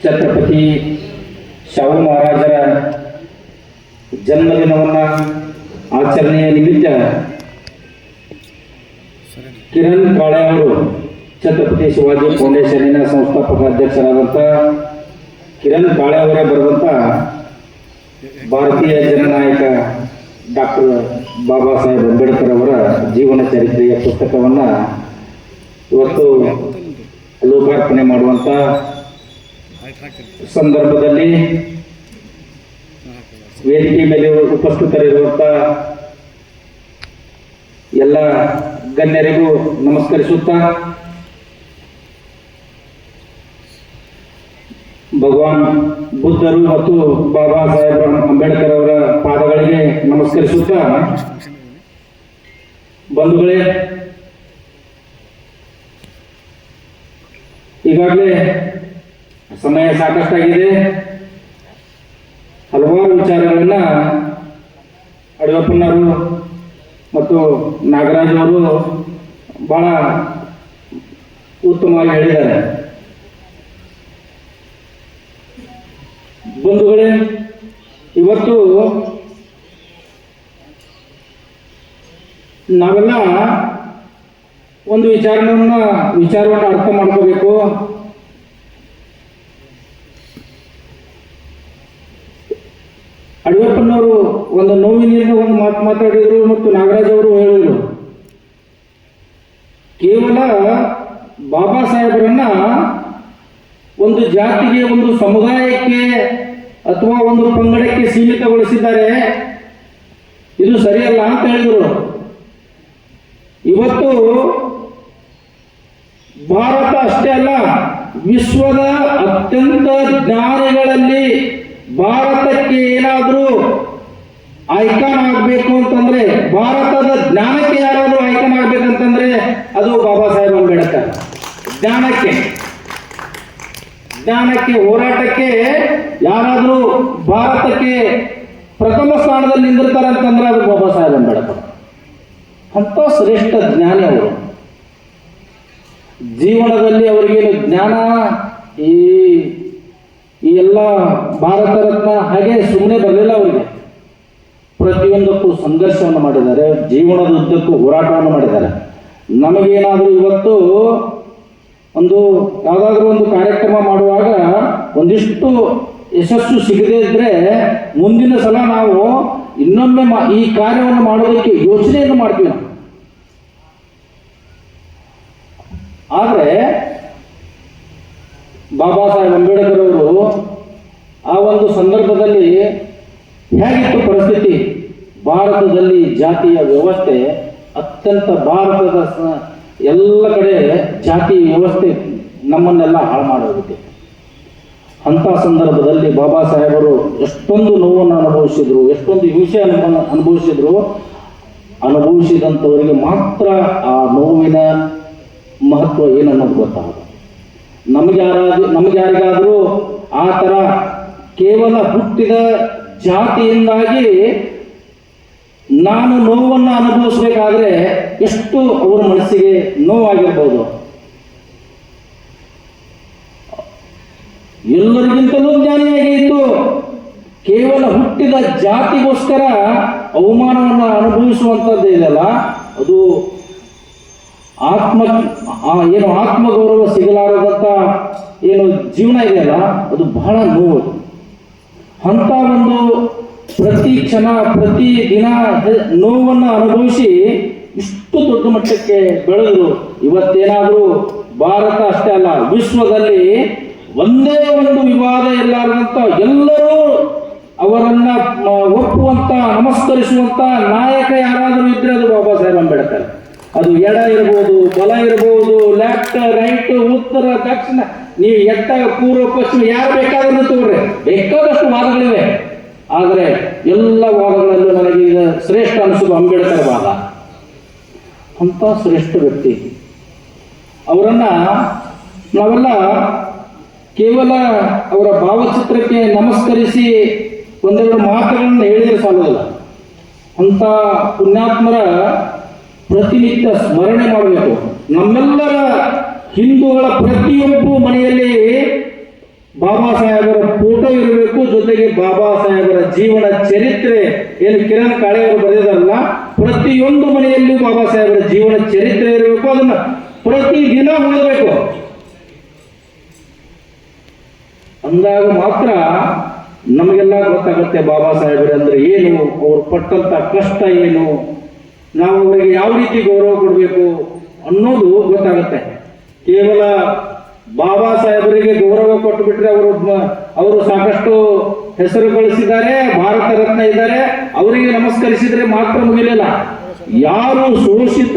ಛತ್ರಪತಿ ಶಾಹು ಮಹಾರಾಜರ ಜನ್ಮದಿನವನ್ನು ಆಚರಣೆಯ ನಿಮಿತ್ತ ಕಿರಣ್ ಕಾಳೆ ಅವರು ಛತ್ರಪತಿ ಶಿವಾಜಿ ಫೌಂಡೇಶನಿನ ಸಂಸ್ಥಾಪಕ ಅಧ್ಯಕ್ಷರಾದಂಥ ಕಿರಣ್ ಕಾಳೆ ಅವರೇ ಬರೆದಂಥ ಭಾರತೀಯ ಜನನಾಯಕ ಡಾಕ್ಟರ್ ಬಾಬಾ ಸಾಹೇಬ್ ಅಂಬೇಡ್ಕರ್ ಅವರ ಜೀವನ ಚರಿತ್ರೆಯ ಪುಸ್ತಕವನ್ನು ಇವತ್ತು ಲೋಕಾರ್ಪಣೆ ಮಾಡುವಂಥ ಸಂದರ್ಭದಲ್ಲಿ ವೇದಿಕೆ ಮೇಲೆ ಉಪಸ್ಥಿತರಿರುವಂಥ ಎಲ್ಲ ಗಣ್ಯರಿಗೂ ನಮಸ್ಕರಿಸುತ್ತಾ ಭಗವಾನ್ ಬುದ್ಧರು ಮತ್ತು ಬಾಬಾ ಸಾಹೇಬ್ ಅಂಬೇಡ್ಕರ್ ಅವರ ಪಾದಗಳಿಗೆ ನಮಸ್ಕರಿಸುತ್ತಾ, ಬಂಧುಗಳೇ, ಈಗಾಗಲೇ ಸಮಯ ಸಾಕಷ್ಟಾಗಿದೆ. ಹಲವಾರು ವಿಚಾರಗಳನ್ನ ಅಡಿಯಪ್ಪನವರು ಮತ್ತು ನಾಗರಾಜ್ ಅವರು ಬಹಳ ಉತ್ತಮವಾಗಿ ಹೇಳಿದ್ದಾರೆ. ಬಂಧುಗಳೇ, ಇವತ್ತು ನಾವೆಲ್ಲ ಒಂದು ವಿಚಾರವನ್ನು ಅರ್ಥ ಮಾಡ್ಕೋಬೇಕು. ಅಡಿಯಪ್ಪನವರು ಒಂದು ನೋವಿನಿಂದ ಒಂದು ಮಾತು ಮಾತಾಡಿದರು ಮತ್ತು ನಾಗರಾಜ್ ಅವರು ಹೇಳಿದರು, ಕೇವಲ ಬಾಬಾ ಸಾಹೇಬರನ್ನ ಒಂದು ಜಾತಿಗೆ, ಒಂದು ಸಮುದಾಯಕ್ಕೆ ಅಥವಾ ಒಂದು ಪಂಗಡಕ್ಕೆ ಸೀಮಿತಗೊಳಿಸಿದ್ದಾರೆ, ಇದು ಸರಿಯಲ್ಲ ಅಂತ ಹೇಳಿದರು. ಇವತ್ತು ಭಾರತ ಅಷ್ಟೇ ಅಲ್ಲ, ವಿಶ್ವದ ಅತ್ಯಂತ ಜ್ಞಾನಿಗಳಲ್ಲಿ ಭಾರತಕ್ಕೆ ಏನಾದರೂ ಐಕಾನ್ ಆಗಬೇಕು ಅಂತಂದ್ರೆ, ಭಾರತದ ಜ್ಞಾನಕ್ಕೆ ಯಾರಾದರೂ ಐಕಾನ್ ಆಗ್ಬೇಕಂತಂದ್ರೆ ಅದು ಬಾಬಾ ಸಾಹೇಬ್ ಅಂಬೇಡ್ಕರ್. ಜ್ಞಾನಕ್ಕೆ ಹೋರಾಟಕ್ಕೆ ಯಾರಾದರೂ ಭಾರತಕ್ಕೆ ಪ್ರಥಮ ಸ್ಥಾನದಲ್ಲಿ ನಿಂದಿರ್ತಾರೆ ಅಂತಂದ್ರೆ ಅದು ಬಾಬಾ ಸಾಹೇಬ್ ಅಂಬೇಡ್ಕರ್. ಅಂತ ಶ್ರೇಷ್ಠ ಜ್ಞಾನಿ ಅವರು. ಜೀವನದಲ್ಲಿ ಅವರಿಗೇನು ಜ್ಞಾನ, ಈ ಎಲ್ಲ ಭಾರತ ರತ್ನ ಹಾಗೆ ಸುಮ್ಮನೆ ಬರಲಿಲ್ಲ. ಅವರಿಗೆ ಪ್ರತಿಯೊಂದಕ್ಕೂ ಸಂಘರ್ಷವನ್ನು ಮಾಡಿದ್ದಾರೆ, ಜೀವನದ ಉದ್ದಕ್ಕೂ ಹೋರಾಟವನ್ನು ಮಾಡಿದ್ದಾರೆ. ನಮಗೇನಾದರೂ ಇವತ್ತು ಯಾವುದಾದ್ರೂ ಒಂದು ಕಾರ್ಯಕ್ರಮ ಮಾಡುವಾಗ ಒಂದಿಷ್ಟು ಯಶಸ್ಸು ಸಿಗದೇ ಇದ್ರೆ ಮುಂದಿನ ಸಲ ನಾವು ಇನ್ನೊಮ್ಮೆ ಈ ಕಾರ್ಯವನ್ನು ಮಾಡೋದಕ್ಕೆ ಯೋಚನೆಯನ್ನು ಮಾಡ್ತೀವಿ ನಾವು. ಆದರೆ ಬಾಬಾ ಸಾಹೇಬ್ ಅಂಬೇಡ್ಕರ್ ಅವರು ಆ ಒಂದು ಸಂದರ್ಭದಲ್ಲಿ ಹೇಗಿತ್ತು ಪರಿಸ್ಥಿತಿ? ಭಾರತದಲ್ಲಿ ಜಾತಿಯ ವ್ಯವಸ್ಥೆ ಅತ್ಯಂತ, ಭಾರತದ ಎಲ್ಲ ಕಡೆ ಜಾತಿ ವ್ಯವಸ್ಥೆ ನಮ್ಮನ್ನೆಲ್ಲ ಹಾಳು ಮಾಡೋದಕ್ಕೆ. ಅಂಥ ಸಂದರ್ಭದಲ್ಲಿ ಬಾಬಾ ಸಾಹೇಬರು ಎಷ್ಟೊಂದು ನೋವನ್ನು ಅನುಭವಿಸಿದ್ರು, ಎಷ್ಟೊಂದು ಹಿಂಸೆ ಅನುಭವಿಸಿದ್ರು. ಅನುಭವಿಸಿದಂಥವರಿಗೆ ಮಾತ್ರ ಆ ನೋವಿನ ಮಹತ್ವ ಏನನ್ನೋದು ಗೊತ್ತಾಗುತ್ತೆ. ನಮಗೆ ಯಾರಿಗಾದರೂ ಆ ಥರ ಕೇವಲ ಹುಟ್ಟಿದ ಜಾತಿಯಿಂದಾಗಿ ನಾನು ನೋವನ್ನು ಅನುಭವಿಸಬೇಕಾದ್ರೆ ಎಷ್ಟು ಅವರ ಮನಸ್ಸಿಗೆ ನೋವಾಗಿರ್ಬೋದು. ಎಲ್ಲರಿಗಿಂತಲೂ ಜ್ಞಾನಿಯಾಗಿ ಇದ್ದು ಕೇವಲ ಹುಟ್ಟಿದ ಜಾತಿಗೋಸ್ಕರ ಅವಮಾನವನ್ನು ಅನುಭವಿಸುವಂಥದ್ದು ಇದೆಯಲ್ಲ, ಅದು ಆತ್ಮಗೌರವ ಸಿಗಲಾರದಂಥ ಏನು ಜೀವನ ಇದೆಯಲ್ಲ, ಅದು ಬಹಳ ನೋವು. ಅಂಥ ಒಂದು ಪ್ರತಿ ಕ್ಷಣ, ಪ್ರತಿ ದಿನ ನೋವನ್ನು ಅನುಭವಿಸಿ ಇಷ್ಟು ದೊಡ್ಡ ಮಟ್ಟಕ್ಕೆ ಬೆಳೆದರು. ಇವತ್ತೇನಾದರೂ ಭಾರತ ಅಷ್ಟೇ ಅಲ್ಲ, ವಿಶ್ವದಲ್ಲಿ ಒಂದೇ ಒಂದು ವಿವಾದ ಇರಲಾರದಂಥ, ಎಲ್ಲರೂ ಅವರನ್ನ ಒಪ್ಪುವಂತ, ನಮಸ್ಕರಿಸುವಂತ ನಾಯಕ ಯಾರಾದರೂ ಇದ್ರೆ ಅದು ಬಾಬಾ ಸಾಹೇಬ್ ಅಂಬೇಡ್ಕರ್. ಅದು ಎಡ ಇರ್ಬೋದು, ಬಲ ಇರ್ಬೋದು, ಲೆಫ್ಟ್, ರೈಟ್, ಉತ್ತರ, ದಕ್ಷಿಣ, ನೀವು ಎತ್ತ, ಪೂರ್ವ, ಪಶ್ಚಿಮ, ಯಾರು ಬೇಕಾದ್ರೂ ತಗೋರಿ, ಬೇಕಾದಷ್ಟು ವಾದಗಳಿವೆ. ಆದರೆ ಎಲ್ಲ ವಾದಗಳಲ್ಲೂ ನನಗೆ ಈಗ ಶ್ರೇಷ್ಠ ಅನಿಸೋದು ಅಂಬೇಡ್ಕರ್ ವಾದ. ಅಂತ ಶ್ರೇಷ್ಠ ವ್ಯಕ್ತಿ. ಅವರನ್ನ ನಾವೆಲ್ಲ ಕೇವಲ ಅವರ ಭಾವಚಿತ್ರಕ್ಕೆ ನಮಸ್ಕರಿಸಿ ಒಂದೆರಡು ಮಾತುಗಳನ್ನು ಹೇಳಿದರೆ ಸಾಲುವುದಿಲ್ಲ. ಅಂಥ ಪುಣ್ಯಾತ್ಮರ ಪ್ರತಿನಿತ್ಯ ಸ್ಮರಣೆ ಮಾಡಬೇಕು. ನಮ್ಮೆಲ್ಲರ ಹಿಂದೂಗಳ ಪ್ರತಿಯೊಬ್ಬ ಮನೆಯಲ್ಲಿ ಬಾಬಾ ಸಾಹೇಬರ ಫೋಟೋ ಇರಬೇಕು, ಜೊತೆಗೆ ಬಾಬಾ ಸಾಹೇಬರ ಜೀವನ ಚರಿತ್ರೆ ಏನು ಕಿರಣ್ ಕಾಳೆ ಅವರು ಬರೆದಿದಾರಲ್ಲ, ಪ್ರತಿಯೊಂದು ಮನೆಯಲ್ಲೂ ಬಾಬಾ ಸಾಹೇಬರ ಜೀವನ ಚರಿತ್ರೆ ಇರಬೇಕು. ಅದನ್ನ ಪ್ರತಿದಿನ ಓದಬೇಕು. ಅಂದಾಗ ಮಾತ್ರ ನಮಗೆಲ್ಲ ಗೊತ್ತಾಗುತ್ತೆ ಬಾಬಾ ಸಾಹೇಬರು ಅಂದ್ರೆ ಏನು, ಅವ್ರು ಪಟ್ಟಂತ ಕಷ್ಟ ಏನು, ನಾವು ಅವರಿಗೆ ಯಾವ ರೀತಿ ಗೌರವ ಕೊಡಬೇಕು ಅನ್ನೋದು ಗೊತ್ತಾಗುತ್ತೆ. ಕೇವಲ ಬಾಬಾ ಸಾಹೇಬರಿಗೆ ಗೌರವ ಕೊಟ್ಟು ಬಿಟ್ರೆ ಅವರು ಸಾಕಷ್ಟು ಹೆಸರು ಗಳಿಸಿದ್ದಾರೆ, ಭಾರತ ರತ್ನ ಇದ್ದಾರೆ, ಅವರಿಗೆ ನಮಸ್ಕರಿಸಿದ್ರೆ ಮಾತ್ರ ಮುಗಿಲಿಲ್ಲ. ಯಾರು ಶೋಷಿತ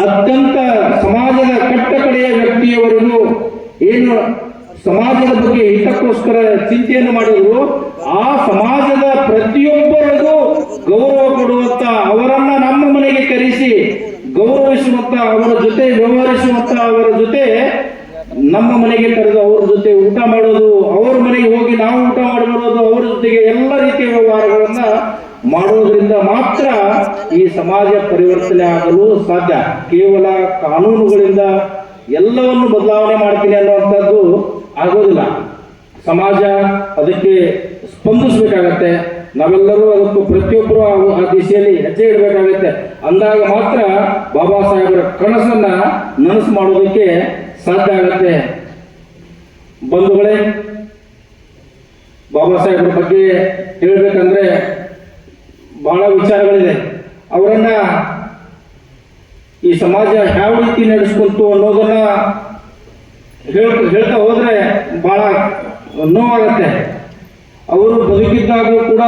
ಅತ್ಯಂತ ಸಮಾಜದ ಕಟ್ಟ ಕಡೆಯ ವ್ಯಕ್ತಿಯವರೆಗೂ ಏನು ಸಮಾಜದ ಬಗ್ಗೆ ಹಿತಕ್ಕೋಸ್ಕರ ಚಿಂತೆಯನ್ನು ಮಾಡಿದ್ರು, ಆ ಸಮಾಜದ ಪ್ರತಿಯೊಬ್ಬರಿಗೂ ಗೌರವ ಕೊಡುವಂತ, ಅವರನ್ನ ನಮ್ಮ ಮನೆಗೆ ಕರೆಸಿ ಗೌರವಿಸುವಂತ, ಅವರ ಜೊತೆ ವ್ಯವಹರಿಸುವಂತ, ಅವರ ಜೊತೆ ನಮ್ಮ ಮನೆಗೆ ಕರೆದು ಅವರ ಜೊತೆ ಊಟ ಮಾಡೋದು, ಅವರ ಮನೆಗೆ ಹೋಗಿ ನಾವು ಊಟ ಮಾಡಬರೋದು, ಅವರ ಜೊತೆಗೆ ಎಲ್ಲ ರೀತಿಯ ವ್ಯವಹಾರಗಳನ್ನ ಮಾಡೋದ್ರಿಂದ ಮಾತ್ರ ಈ ಸಮಾಜ ಪರಿವರ್ತನೆ ಆಗಲು ಸಾಧ್ಯ. ಕೇವಲ ಕಾನೂನುಗಳಿಂದ ಎಲ್ಲವನ್ನು ಬದಲಾವಣೆ ಮಾಡ್ತೀನಿ ಅನ್ನುವಂಥದ್ದು ಆಗೋದಿಲ್ಲ. ಸಮಾಜ ಅದಕ್ಕೆ ಸ್ಪಂದಿಸಬೇಕಾಗತ್ತೆ. ನಾವೆಲ್ಲರೂ ಅದಕ್ಕೂ ಪ್ರತಿಯೊಬ್ಬರು ಆ ದಿಶೆಯಲ್ಲಿ ಹೆಜ್ಜೆ ಇಡಬೇಕಾಗತ್ತೆ. ಅಂದಾಗ ಮಾತ್ರ ಬಾಬಾ ಸಾಹೇಬರ ಕನಸನ್ನ ನನಸು ಮಾಡೋದಕ್ಕೆ ಸಾಧ್ಯ ಆಗತ್ತೆ. ಬಂಧುಗಳೇ, ಬಾಬಾ ಸಾಹೇಬರ ಬಗ್ಗೆ ಹೇಳ್ಬೇಕಂದ್ರೆ ಬಹಳ ವಿಚಾರಗಳಿದೆ. ಅವರನ್ನ ಈ ಸಮಾಜ ಯಾವ ರೀತಿ ನಡೆಸ್ಕೊಂತು ಅನ್ನೋದನ್ನ ಹೇಳ್ತಾ ಹೋದ್ರೆ ಬಹಳ ನೋವಾಗತ್ತೆ. ಅವರು ಬದುಕಿದ್ದಾಗೂ ಕೂಡ